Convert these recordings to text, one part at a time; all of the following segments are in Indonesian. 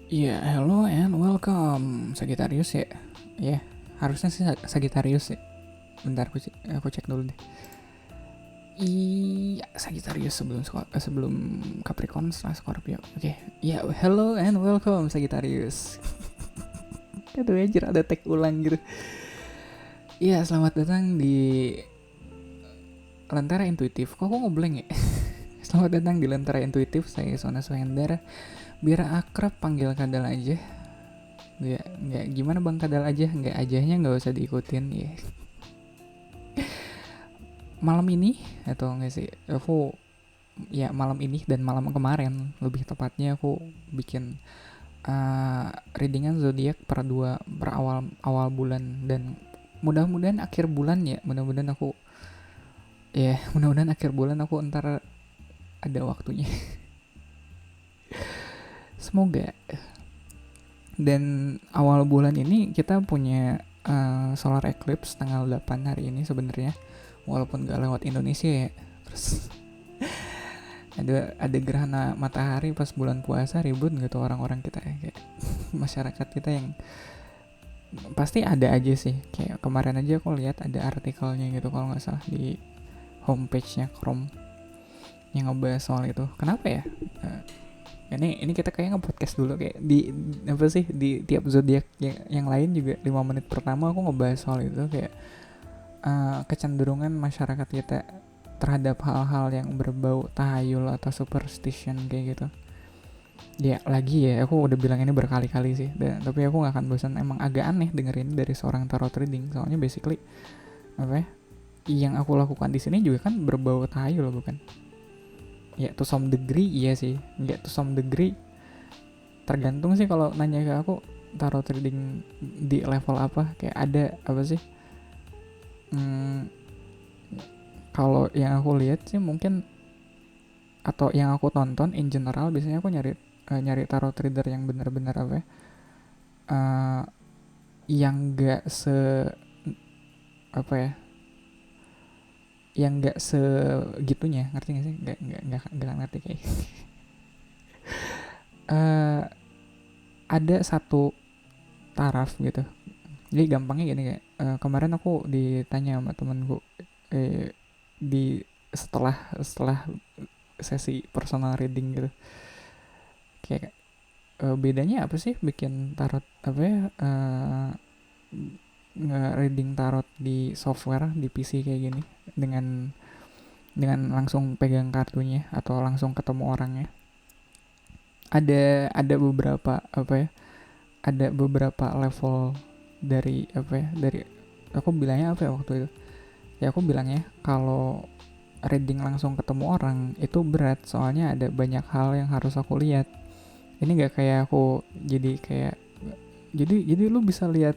Iya, hello and welcome Sagittarius ya. Ya, harusnya sih Sagittarius ya. Bentar aku cek dulu deh. Iya, Sagittarius sebelum Capricorn setelah Scorpio. Oke. Iya, hello and welcome Sagittarius. Aduh aja ada tag ulang gitu. Iya, selamat datang di Lentera Intuitif. Kok aku ngeblank ya? Selamat datang di Lentera Intuitif. Saya Sona Swender. Biar akrab panggil Kadal aja. Nggak gimana Bang Kadal aja, nggak ajahnya nggak usah diikutin ya. Malam ini atau enggak sih, aku ya malam ini dan malam kemarin lebih tepatnya aku bikin readingan zodiak per awal awal bulan, dan mudah-mudahan akhir bulan ya, mudah-mudahan akhir bulan aku ntar ada waktunya. Semoga. Dan awal bulan ini kita punya solar eclipse tanggal 8 hari ini sebenarnya, walaupun gak lewat Indonesia ya. Terus ada gerhana matahari pas bulan puasa, ribut gitu orang-orang kita ya, kayak masyarakat kita yang pasti ada aja sih. Kayak kemarin aja aku lihat ada artikelnya gitu kalau nggak salah di homepage-nya Chrome yang ngebahas soal itu. Kenapa ya? Eh, ini kita kayak nge-podcast dulu, kayak di apa sih, di tiap zodiak yang lain juga 5 menit pertama aku ngebahas soal itu, kayak kecenderungan masyarakat kita terhadap hal-hal yang berbau tahayul atau superstition kayak gitu. Ya lagi ya, aku udah bilang ini berkali-kali sih, tapi aku nggak akan bosan. Emang agak aneh dengerin dari seorang tarot reading, soalnya basically apa ya, yang aku lakukan di sini juga kan berbau tahayul, bukan? Ya to some degree iya sih, nggak to some degree, tergantung sih. Kalau nanya ke aku tarot reading di level apa, kayak ada apa sih, hmm, kalau yang aku lihat sih mungkin, atau yang aku tonton in general, biasanya aku nyari tarot reader yang benar-benar apa ya, uh, yang gak apa ya, yang gak segitunya, ngerti gak sih? Gak ngerti kayak. uh, ada satu taraf gitu. Jadi gampangnya gini, kayak kemarin aku ditanya sama temenku, di setelah setelah sesi personal reading gitu, kayak bedanya apa sih bikin tarot apa ya, nge-reading tarot di software di PC kayak gini, dengan langsung pegang kartunya atau langsung ketemu orangnya. Ada beberapa apa ya, ada beberapa level dari apa ya, dari aku bilangnya apa ya waktu itu, ya aku bilangnya kalau reading langsung ketemu orang itu berat, soalnya ada banyak hal yang harus aku lihat. Ini nggak kayak aku jadi kayak, jadi lu bisa lihat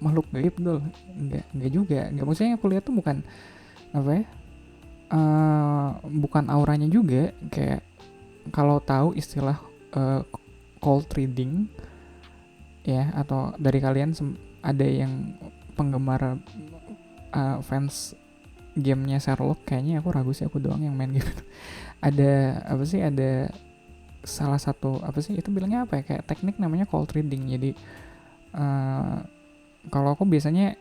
makhluk gaib dulu, nggak juga, nggak, maksudnya aku lihat tuh bukan apa ya, bukan auranya juga. Kayak kalau tahu istilah cold reading ya, atau dari kalian ada yang penggemar fans gamenya Sherlock, kayaknya aku ragu sih, aku doang yang main game. Ada apa sih, ada salah satu apa sih itu bilangnya apa ya, kayak teknik namanya cold reading. Jadi uh, kalau aku biasanya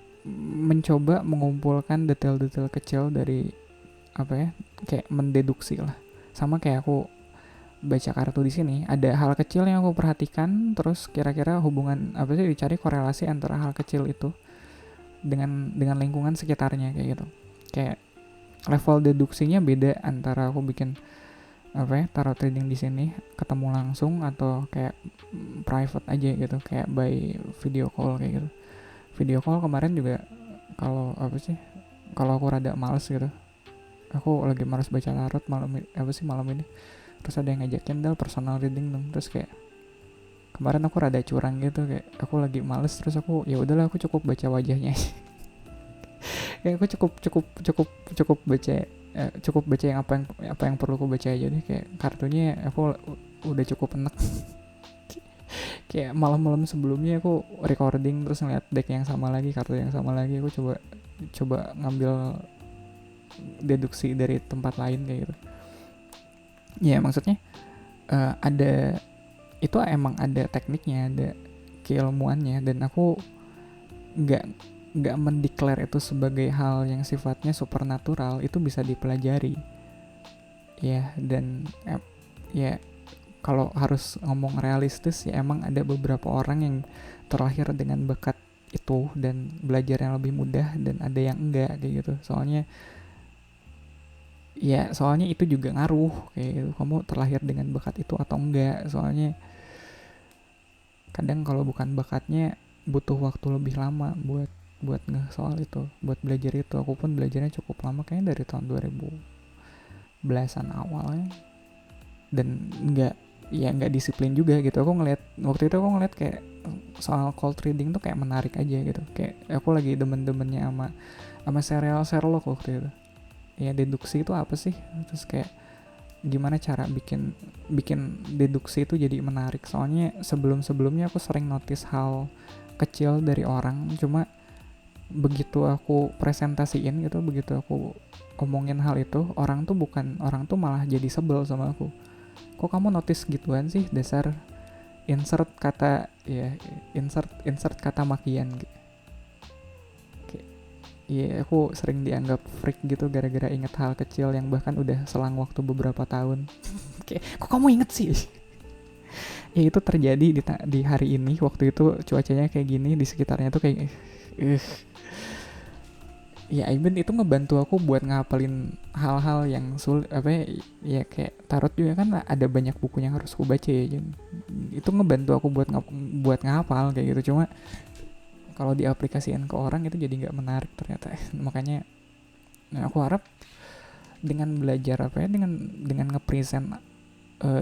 mencoba mengumpulkan detail-detail kecil dari apa ya, kayak mendeduksi lah. Sama kayak aku baca kartu di sini, ada hal kecil yang aku perhatikan, terus kira-kira hubungan apa sih, dicari korelasi antara hal kecil itu dengan lingkungan sekitarnya kayak gitu. Kayak level deduksinya beda antara aku bikin apa ya, tarot trading di sini ketemu langsung, atau kayak private aja gitu, kayak by video call kayak gitu. Video call kemarin juga, kalau apa sih, kalau aku rada males gitu, aku lagi males baca tarot malam ini, terus ada yang ngajakin dal personal reading dong, terus kayak kemarin aku rada curang gitu, kayak aku lagi males, terus aku ya udahlah, aku cukup baca wajahnya. Kayak aku cukup cukup cukup cukup baca, cukup baca yang apa yang perlu aku baca aja deh, kayak kartunya aku udah cukup enak. Kayak malam-malam sebelumnya aku recording, terus ngeliat deck yang sama lagi, kartu yang sama lagi, aku coba coba ngambil deduksi dari tempat lain kayak gitu. Ya maksudnya ada itu emang ada tekniknya, ada keilmuannya, dan aku nggak nggak mendeklar itu sebagai hal yang sifatnya supernatural. Itu bisa dipelajari ya. Dan ya kalau harus ngomong realistis ya, emang ada beberapa orang yang terlahir dengan bakat itu dan belajar yang lebih mudah, dan ada yang enggak kayak gitu. Soalnya itu juga ngaruh kayak gitu, kamu terlahir dengan bakat itu atau enggak. Soalnya kadang kalau bukan bakatnya butuh waktu lebih lama buat ngeh soal itu, buat belajar itu. Aku pun belajarnya cukup lama, kayaknya dari tahun 2010-an awalnya, dan nggak disiplin juga gitu. Waktu itu aku ngeliat kayak soal cold reading tuh kayak menarik aja gitu, kayak aku lagi demen-demennya sama serial Sherlock waktu itu. Ya, deduksi itu apa sih, terus kayak gimana cara bikin deduksi itu jadi menarik. Soalnya sebelumnya aku sering notice hal kecil dari orang, cuma begitu aku presentasiin gitu, begitu aku omongin hal itu, orang tuh malah jadi sebel sama aku. Kok kamu notice gituan sih, dasar insert kata ya, insert kata makian gitu. Iya, aku sering dianggap freak gitu gara-gara inget hal kecil yang bahkan udah selang waktu beberapa tahun. Kayak, kok kamu inget sih? Ya itu terjadi di hari ini. Waktu itu cuacanya kayak gini, di sekitarnya tuh kayak ya, even itu ngebantu aku buat ngapalin hal-hal yang sulit, ya kayak tarot juga kan ada banyak buku yang harus aku baca ya. Jadi, itu ngebantu aku buat ngapal kayak gitu. Cuma kalau diaplikasikan ke orang itu jadi nggak menarik ternyata. Makanya aku harap dengan belajar dengan ngepresent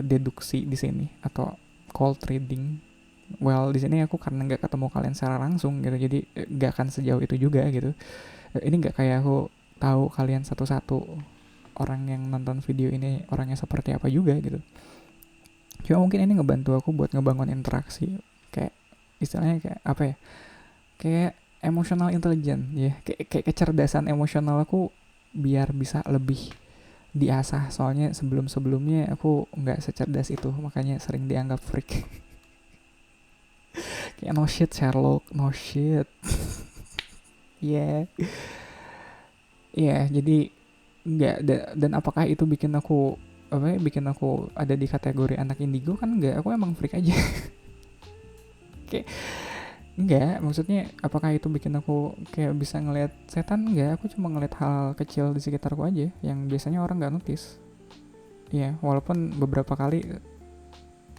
deduksi di sini atau cold reading, well di sini aku karena nggak ketemu kalian secara langsung gitu, jadi nggak akan sejauh itu juga gitu. Ini nggak kayak aku tahu kalian satu-satu orang yang nonton video ini orangnya seperti apa juga gitu. Cuma mungkin ini ngebantu aku buat ngebangun interaksi, kayak istilahnya kayak apa ya, kayak emotional intelligence ya, kayak kecerdasan emosional aku biar bisa lebih diasah. Soalnya sebelumnya aku nggak secerdas itu, makanya sering dianggap freak. Kayak no shit Sherlock, no shit. Yeah. Jadi nggak dan apakah itu bikin aku ada di kategori anak indigo? Kan nggak, aku emang freak aja. Kayak enggak, maksudnya apakah itu bikin aku kayak bisa ngelihat setan? Enggak, aku cuma ngelihat hal kecil di sekitarku aja yang biasanya orang nggak notice. Ya, walaupun beberapa kali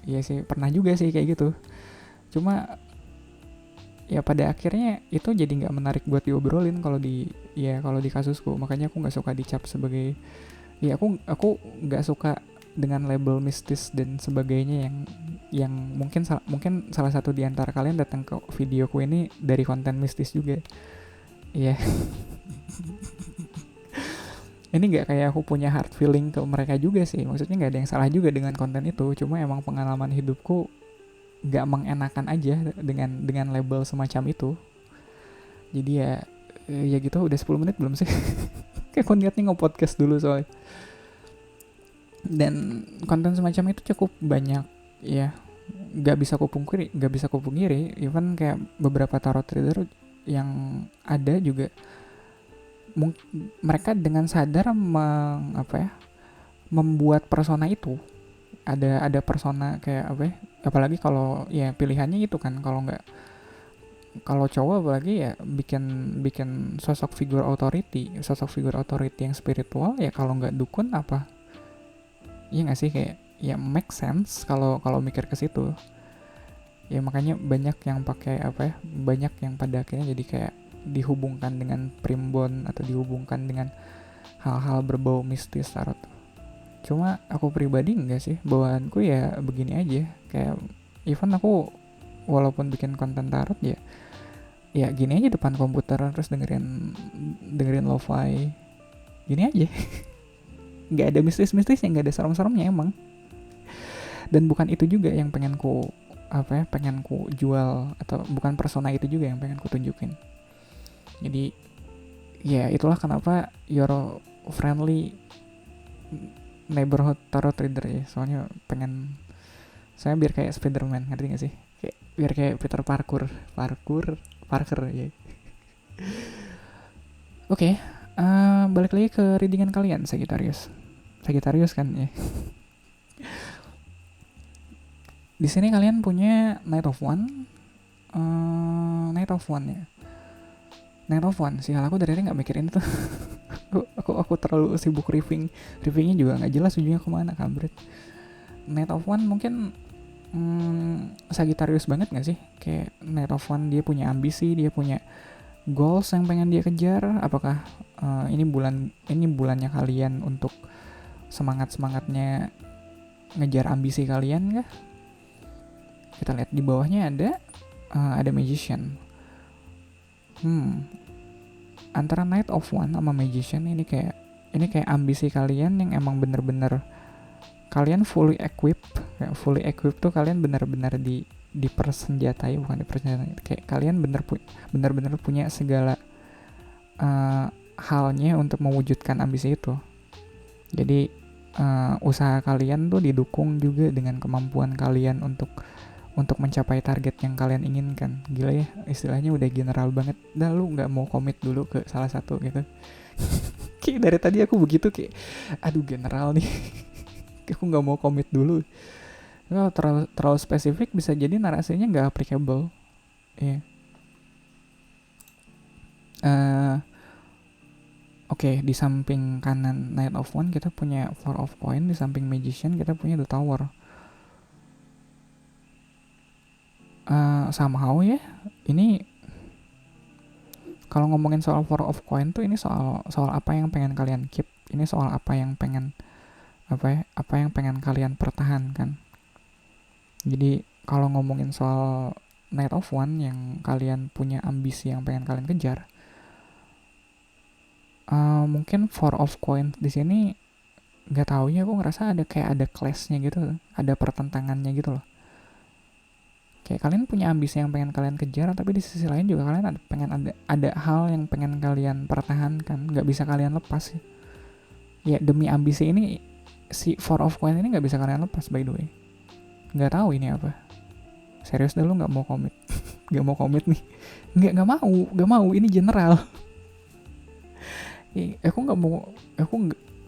ya sih pernah juga sih kayak gitu. Cuma ya pada akhirnya itu jadi nggak menarik buat diobrolin kalau di kasusku. Makanya aku nggak suka dicap sebagai, ya aku nggak suka dengan label mistis dan sebagainya yang mungkin salah satu di antara kalian datang ke videoku ini dari konten mistis juga. Iya. Ini nggak kayak aku punya hard feeling ke mereka juga sih. Maksudnya nggak ada yang salah juga dengan konten itu. Cuma emang pengalaman hidupku nggak mengenakan aja dengan label semacam itu. Jadi ya gitu. Udah 10 menit belum sih? Kayak aku niatnya nge-podcast dulu soalnya. Dan konten semacam itu cukup banyak ya, nggak bisa kupungkiri. Even kayak beberapa tarot trader yang ada juga, mereka dengan sadar membuat persona itu. Ada persona kayak apa ya, apalagi kalau ya pilihannya itu kan, kalau cowok apalagi ya bikin sosok figur authority yang spiritual ya. Kalau nggak dukun apa, iya nggak sih, kayak ya make sense kalau mikir ke situ. Ya makanya banyak yang banyak yang pada akhirnya jadi kayak dihubungkan dengan primbon atau dihubungkan dengan hal-hal berbau mistis tarot. Cuma aku pribadi enggak sih, bawaanku ya begini aja. Kayak even aku walaupun bikin konten tarot ya gini aja depan komputer terus dengerin lo-fi gini aja. Nggak ada mistis-mistisnya, nggak ada serem-seremnya emang. Dan bukan itu juga yang pengen ku jual, atau bukan persona itu juga yang pengen ku tunjukin. Jadi ya itulah kenapa your friendly neighborhood tarot reader ya. Soalnya pengen Saya biar kayak Spiderman, ngerti gak sih? Kayak biar kayak Peter Parker ya. Oke, balik lagi ke readingan kalian, Sagittarius kan ya. Di sini kalian punya Knight of One ya. Knight of One, sial aku dari tadi nggak mikirin itu. aku terlalu sibuk reviewingnya juga nggak jelas ujungnya kemana, kampret. Knight of One mungkin Sagittarius banget nggak sih? Kayak Knight of One dia punya ambisi, dia punya goals yang pengen dia kejar. Apakah ini bulannya kalian untuk semangatnya ngejar ambisi kalian kah? Kita lihat di bawahnya ada Magician. Antara Knight of One sama Magician ini kayak ambisi kalian yang emang bener-bener kalian fully equipped tuh kalian bener-bener dipersenjatai, bukan dipersenjatai, kayak kalian bener-bener punya segala halnya untuk mewujudkan ambisi itu. Jadi usaha kalian tuh didukung juga dengan kemampuan kalian untuk mencapai target yang kalian inginkan. Gila ya, istilahnya udah general banget. Dah lu gak mau komit dulu ke salah satu gitu. Kayak dari tadi aku begitu, kayak aduh general nih. Aku gak mau komit dulu. Kalau terlalu spesifik bisa jadi narasinya gak applicable. Iya. Oke, di samping kanan Knight of One kita punya Four of Coin, di samping Magician kita punya The Tower. Somehow ya, ini kalau ngomongin soal Four of Coin tuh ini soal apa yang pengen kalian keep, ini soal apa yang pengen kalian pertahankan. Jadi kalau ngomongin soal Knight of One yang kalian punya ambisi yang pengen kalian kejar, mungkin Four of Coin di sini nggak tahu ya, aku ngerasa ada clash-nya gitu, ada pertentangannya gitu loh. Kayak kalian punya ambisi yang pengen kalian kejar, tapi di sisi lain juga kalian ada hal yang pengen kalian pertahankan, nggak bisa kalian lepas sih. Ya demi ambisi ini, si Four of Coin ini nggak bisa kalian lepas, by the way. Nggak tahu ini apa. Serius dah, lu nggak mau komit? Nggak mau komit nih? Nggak mau. Ini general.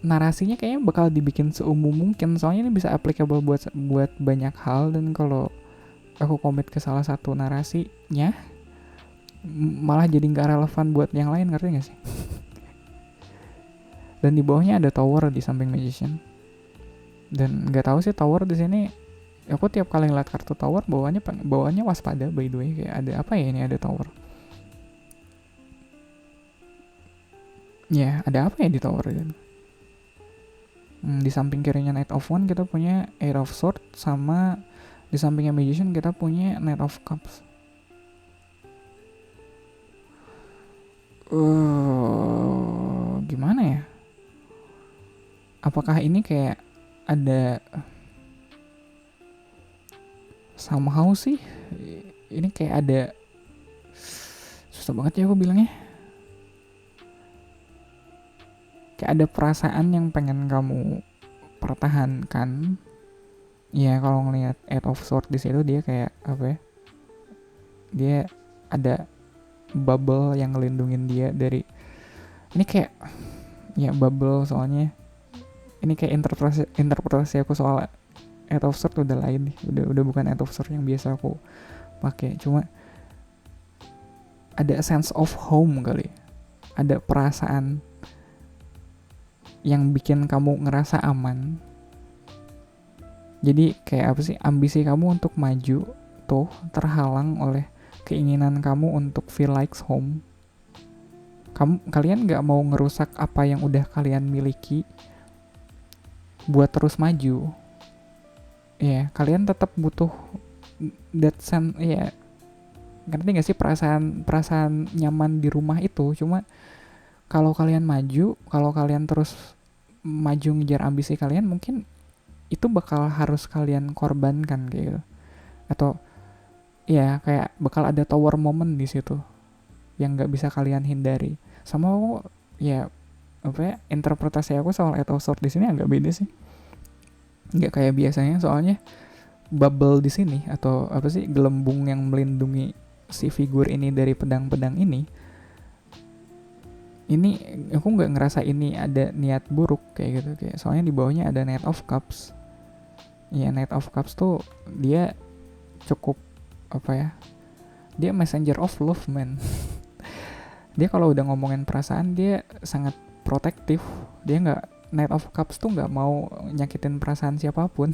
Narasinya kayaknya bakal dibikin seumum mungkin, soalnya ini bisa applicable buat banyak hal, dan kalau aku komit ke salah satu narasinya malah jadi nggak relevan buat yang lain, ngerti nggak sih? Dan di bawahnya ada Tower di samping Magician, dan nggak tahu sih Tower di sini, aku tiap kali ngeliat kartu Tower bawaannya waspada, by the way. Kayak ada apa ya, ini ada Tower ya, ada apa ya di Tower kan? Di samping kirinya Knight of One kita punya Eight of Swords, sama di sampingnya Magician kita punya Knight of Cups. Gimana ya? Apakah ini kayak ada somehow sih? Ini kayak ada, susah banget ya aku bilangnya. Kayak ada perasaan yang pengen kamu pertahankan. Ya kalau ngelihat Eight of Swords di situ, dia kayak apa ya? Dia ada bubble yang ngelindungin dia dari, ini kayak ya bubble, soalnya ini kayak interpretasi aku soal Eight of Swords udah lain nih. Udah bukan Eight of Swords yang biasa aku pakai. Cuma ada sense of home kali. Ada perasaan yang bikin kamu ngerasa aman. Jadi kayak apa sih, ambisi kamu untuk maju tuh terhalang oleh keinginan kamu untuk feel like home. Kalian gak mau ngerusak apa yang udah kalian miliki buat terus maju. Ya, kalian tetap butuh that sense, ya ngerti gak sih, perasaan nyaman di rumah itu. Cuma kalau kalian maju, kalau kalian terus maju ngejar ambisi kalian, mungkin itu bakal harus kalian korbankan kayak gitu. Atau ya kayak bakal ada tower moment di situ yang nggak bisa kalian hindari. Sama ya apa ya, interpretasi aku soal Eight of Swords di sini agak beda sih. Nggak kayak biasanya, soalnya bubble di sini, atau apa sih, gelembung yang melindungi si figur ini dari pedang-pedang ini aku nggak ngerasa ini ada niat buruk kayak gitu. Kayak soalnya di bawahnya ada Knight of Cups. Ya, Knight of Cups tuh dia cukup apa ya, dia messenger of love, man. Dia kalau udah ngomongin perasaan dia sangat protektif. Dia nggak, Knight of Cups tuh nggak mau nyakitin perasaan siapapun.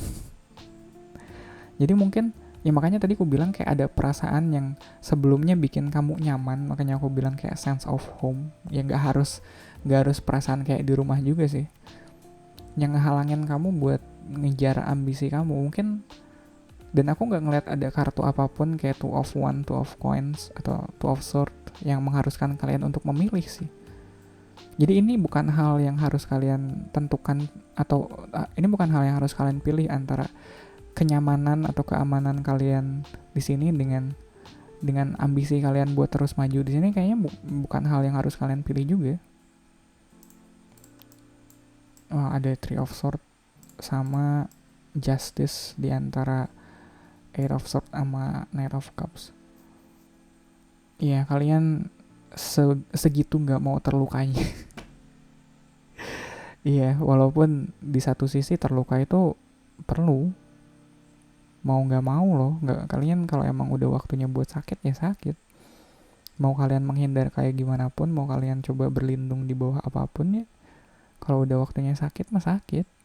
Jadi mungkin ya makanya tadi aku bilang kayak ada perasaan yang sebelumnya bikin kamu nyaman, makanya aku bilang kayak sense of home. Ya nggak harus perasaan kayak di rumah juga sih. Yang ngehalangin kamu buat ngejar ambisi kamu mungkin. Dan aku nggak ngeliat ada kartu apapun kayak two of one, two of coins, atau two of sword yang mengharuskan kalian untuk memilih sih. Jadi ini bukan hal yang harus kalian tentukan, atau ini bukan hal yang harus kalian pilih antara kenyamanan atau keamanan kalian di sini dengan ambisi kalian buat terus maju di sini. Kayaknya bukan hal yang harus kalian pilih juga. Ada Three of Swords sama Justice di antara Eight of Swords sama Knight of Cups. Iya, kalian segitu nggak mau terlukanya. Iya, walaupun di satu sisi terluka itu perlu, mau nggak mau loh. Nggak, kalian kalau emang udah waktunya buat sakit ya sakit. Mau kalian menghindar kayak gimana pun, mau kalian coba berlindung di bawah apapun ya, kalau udah waktunya sakit mah sakit.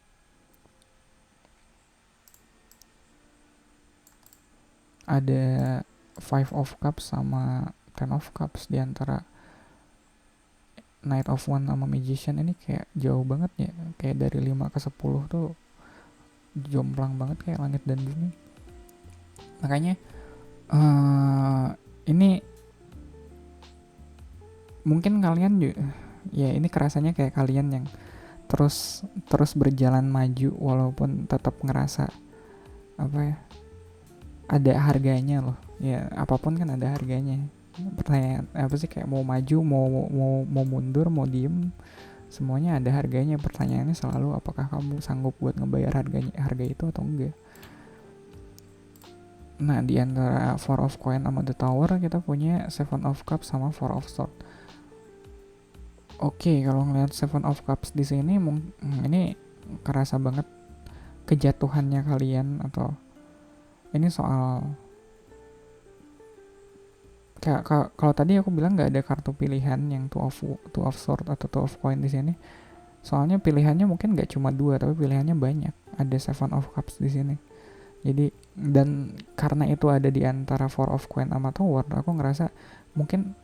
Ada Five of Cups sama Ten of Cups di antara Knight of One sama Magician. Ini kayak jauh banget ya, kayak dari 5 ke 10 tuh jomplang banget kayak langit dan bumi. Makanya ini mungkin kalian juga, ya ini kerasanya kayak kalian yang terus berjalan maju walaupun tetap ngerasa apa ya, ada harganya loh. Ya apapun kan ada harganya. Pertanyaan apa sih, kayak mau maju, mau mundur, mau diem, semuanya ada harganya. Pertanyaannya selalu apakah kamu sanggup buat ngebayar harga itu atau enggak. Nah, di antara Four of Coin sama The Tower kita punya Seven of Cups sama Four of Swords. Oke, kalau ngeliat Seven of Cups di sini ini kerasa banget kejatuhannya kalian, atau ini soal kayak kalau tadi aku bilang nggak ada kartu pilihan yang two of sword atau two of coin di sini. Soalnya pilihannya mungkin nggak cuma 2, tapi pilihannya banyak. Ada Seven of Cups di sini. Jadi, dan karena itu ada di antara Four of Coin sama Tower, aku ngerasa mungkin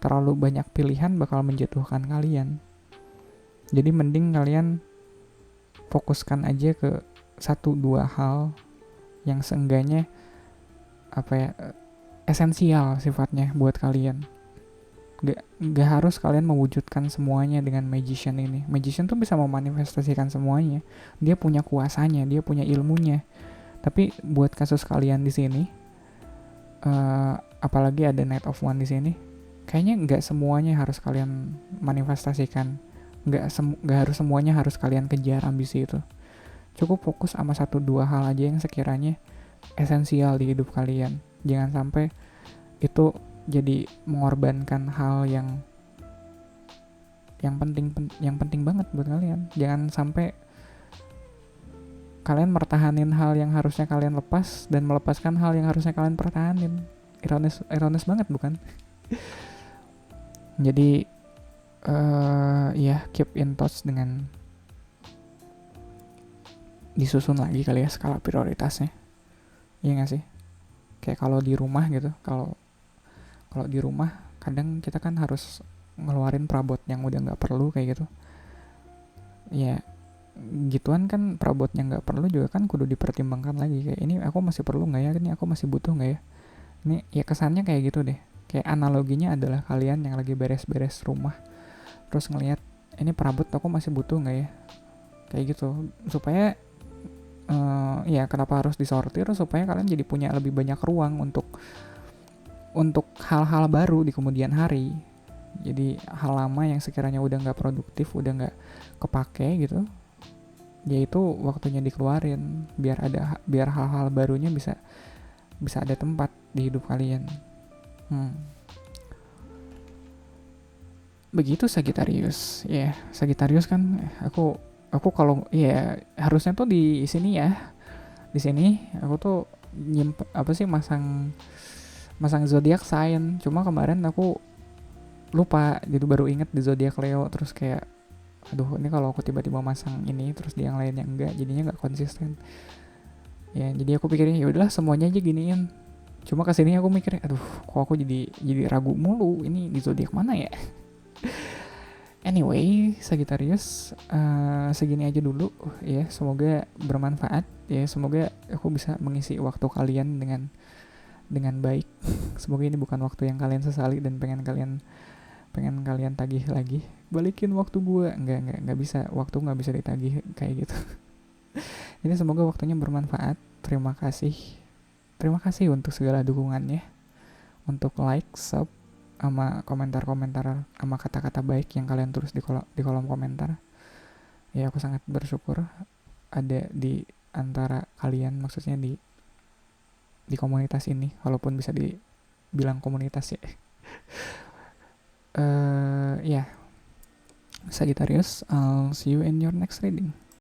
terlalu banyak pilihan bakal menjatuhkan kalian. Jadi mending kalian fokuskan aja ke 1-2 hal yang seenggaknya apa ya, esensial sifatnya buat kalian. Gak harus kalian mewujudkan semuanya dengan Magician ini. Magician tuh bisa memanifestasikan semuanya. Dia punya kuasanya, dia punya ilmunya. Tapi buat kasus kalian di sini, apalagi ada Knight of One di sini, kayaknya nggak semuanya harus kalian manifestasikan. Nggak harus semuanya harus kalian kejar ambisi itu. Cukup fokus sama 1-2 hal aja yang sekiranya esensial di hidup kalian. Jangan sampai itu jadi mengorbankan hal yang penting banget buat kalian. Jangan sampai kalian mertahanin hal yang harusnya kalian lepas dan melepaskan hal yang harusnya kalian pertahanin. Ironis banget bukan? Jadi ya keep in touch dengan disusun lagi kali ya skala prioritasnya. Iya gak sih? Kayak kalau di rumah gitu, kalau di rumah kadang kita kan harus ngeluarin perabot yang udah nggak perlu kayak gitu. Ya gituan kan, perabot yang nggak perlu juga kan kudu dipertimbangkan lagi. Kayak ini aku masih perlu nggak ya? Ini aku masih butuh nggak ya? Ini ya kesannya kayak gitu deh. Kayak analoginya adalah kalian yang lagi beres-beres rumah, terus ngelihat ini perabot aku masih butuh nggak ya? Kayak gitu. Supaya ya kenapa harus disortir, supaya kalian jadi punya lebih banyak ruang untuk hal-hal baru di kemudian hari. Jadi hal lama yang sekiranya udah nggak produktif, udah nggak kepake gitu, ya itu waktunya dikeluarin biar hal-hal barunya bisa bisa ada tempat di hidup kalian. hmm. Begitu Sagittarius ya. Sagittarius kan aku kalau ya harusnya tuh di sini ya, di sini aku tuh apa sih masang masang zodiak sign, cuma kemarin aku lupa jadi baru inget di zodiak Leo, terus kayak aduh ini kalau aku tiba-tiba masang ini terus di yang lainnya enggak, jadinya nggak konsisten ya. Jadi aku pikirnya ya udahlah semuanya aja giniin, cuma kesini aku mikir aduh kok aku jadi ragu mulu ini di zodiak mana ya. Anyway, Sagittarius, segini aja dulu ya. Semoga bermanfaat ya. Semoga aku bisa mengisi waktu kalian dengan baik. Semoga ini bukan waktu yang kalian sesali dan pengen kalian tagih lagi. Balikin waktu gue, nggak bisa. Waktu nggak bisa ditagih kayak gitu. Ini semoga waktunya bermanfaat. Terima kasih untuk segala dukungannya, untuk like, sub, sama komentar-komentar sama kata-kata baik yang kalian tulis di kolom komentar. Ya aku sangat bersyukur ada di antara kalian, maksudnya di komunitas ini, walaupun bisa dibilang komunitas ya. Ya, Sagittarius, I'll see you in your next reading.